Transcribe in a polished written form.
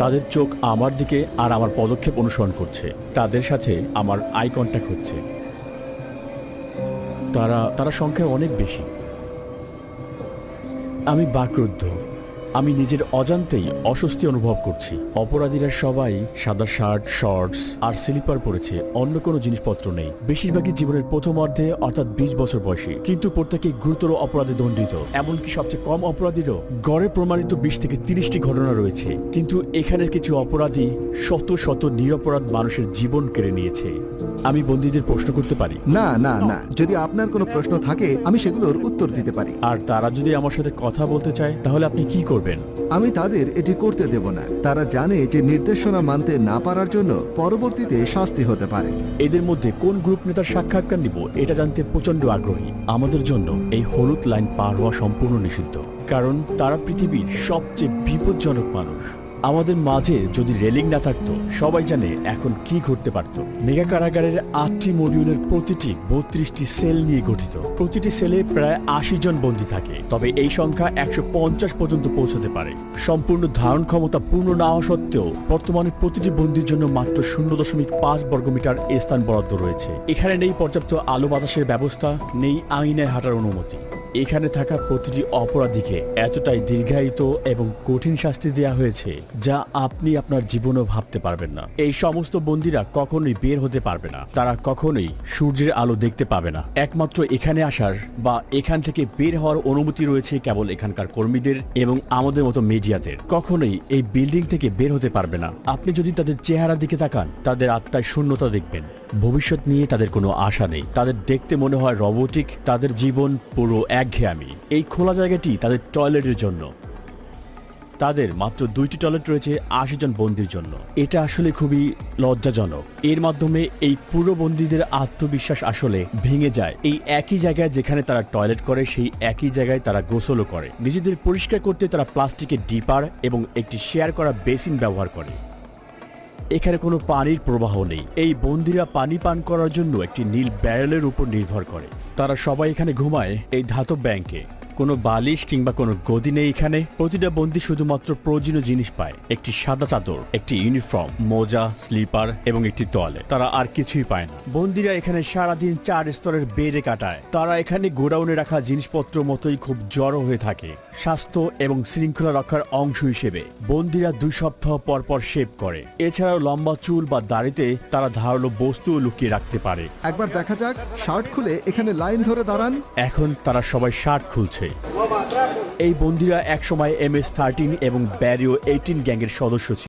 তাদের চোখ আমার দিকে আর আমার পদক্ষেপ অনুসরণ করছে। তাদের সাথে আমার আই কন্ট্যাক্ট হচ্ছে। তারা সংখ্যায় অনেক বেশি। আমি বাকরুদ্ধ। আমি নিজের অজান্তেই অস্বস্তি অনুভব করছি। অপরাধীরা সবাই সাদা শার্ট, শর্টস আর স্লিপার পরেছে, অন্য কোনো জিনিসপত্র নেই। বেশিরভাগই জীবনের প্রথম অর্ধে, অর্থাৎ 20 বছর বয়সী, কিন্তু প্রত্যেকেই গুরুতর অপরাধে দণ্ডিত। এমনকি সবচেয়ে কম অপরাধীরও গড়ে প্রমাণিত 20 থেকে 30টি ঘটনা রয়েছে। কিন্তু এখানের কিছু অপরাধী শত শত নিরপরাধ মানুষের জীবন কেড়ে নিয়েছে। আমি বন্দীদের প্রশ্ন করতে পারি? না না না, যদি আপনার কোনো প্রশ্ন থাকে আমি সেগুলোর উত্তর দিতে পারি। আর তারা যদি আমার সাথে কথা বলতে চায় তাহলে আপনি কি করবেন? আমি তাদের এটি করতে দেব না। তারা জানে যে নির্দেশনা মানতে না পারার জন্য পরবর্তীতে শাস্তি হতে পারে। এদের মধ্যে কোন গ্রুপ নেতার সাক্ষাৎকার নিব এটা জানতে প্রচন্ড আগ্রহী। আমাদের জন্য এই হলুদ লাইন পার হওয়া সম্পূর্ণ নিষিদ্ধ, কারণ তারা পৃথিবীর সবচেয়ে বিপজ্জনক মানুষ। আমাদের মাঝে যদি রেলিং না থাকতো, সবাই জানে এখন কি ঘটতে পারত। মেগা কারাগারের 8টি মডিউলের প্রতিটি 32টি সেল নিয়ে গঠিত। প্রতিটি সেলে প্রায় 80 জন বন্দী থাকে, তবে এই সংখ্যা 150 পর্যন্ত পৌঁছাতে পারে। সম্পূর্ণ ধারণ ক্ষমতা পূর্ণ না হওয়া সত্ত্বেও বর্তমানে প্রতিটি বন্দীর জন্য মাত্র 0.5 বর্গমিটার স্থান বরাদ্দ রয়েছে। এখানে নেই পর্যাপ্ত আলো বাতাসের ব্যবস্থা, নেই আইনায় হাঁটার অনুমতি। এখানে থাকা প্রতিটি অপরাধীকে এতটাই দীর্ঘায়িত এবং কঠিন শাস্তি দেয়া হয়েছে যা আপনি আপনার জীবনেও ভাবতে পারবেন না। এই সমস্ত বন্দীরা কখনোই বের হতে পারবে না। তারা কখনোই সূর্যের আলো দেখতে পাবে না। একমাত্র এখানে আসার বা এখান থেকে বের হওয়ার অনুমতি রয়েছে কেবল এখানকার কর্মীদের এবং আমাদের মতো মিডিয়াদের। কখনোই এই বিল্ডিং থেকে বের হতে পারবে না। আপনি যদি তাদের চেহারার দিকে তাকান, তাদের আত্মায় শূন্যতা দেখবেন। ভবিষ্যৎ নিয়ে তাদের কোনো আশা নেই। তাদের দেখতে মনে হয় রোবটিক। তাদের জীবন পুরো একঘেয়েমি। এই খোলা জায়গাটি তাদের টয়লেটের জন্য। তাদের মাত্র 2টি টয়লেট রয়েছে 80 জন বন্দীর জন্য। এটা আসলে খুবই লজ্জাজনক। এর মাধ্যমে এই পুরো বন্দীদের আত্মবিশ্বাস আসলে ভেঙে যায়। এই একই জায়গায় যেখানে তারা টয়লেট করে, সেই একই জায়গায় তারা গোসলও করে। নিজেদের পরিষ্কার করতে তারা প্লাস্টিকের ডিপার এবং একটি শেয়ার করা বেসিন ব্যবহার করে। এখানে কোনো পানির প্রবাহ নেই। এই বন্দীরা পানি পান করার জন্য একটি নীল ব্যারেলের উপর নির্ভর করে। তারা সবাই এখানে ঘুমায় এই ধাতব ব্যাংকে। কোনো বালিশ কিংবা কোনো গদি নেই এখানে। প্রতিটা বন্দী শুধুমাত্র প্রয়োজনীয় জিনিস পায়: একটি সাদা চাদর, একটি ইউনিফর্ম, মোজা, স্লিপার এবং একটি তোয়ালে। তারা আর কিছুই পায় না। বন্দীরা এখানে সারাদিন 4 স্তরের বেডে কাটায়। তারা এখানে গোডাউনে রাখা জিনিসপত্র মতোই খুব জড়ো হয়ে থাকে। স্বাস্থ্য এবং শৃঙ্খলা রক্ষার অংশ হিসেবে বন্দীরা 2 সপ্তাহ পর পর শেভ করে। এছাড়াও লম্বা চুল বা দাড়িতে তারা ধারালো বস্তু লুকিয়ে রাখতে পারে। একবার দেখা যাক, শার্ট খুলে এখানে লাইন ধরে দাঁড়ান। এখন তারা সবাই শার্ট খুলছে। এই বন্দীরা একসময় MS-13 এবং ব্যারিও 18 গ্যাংয়ের সদস্য ছিল।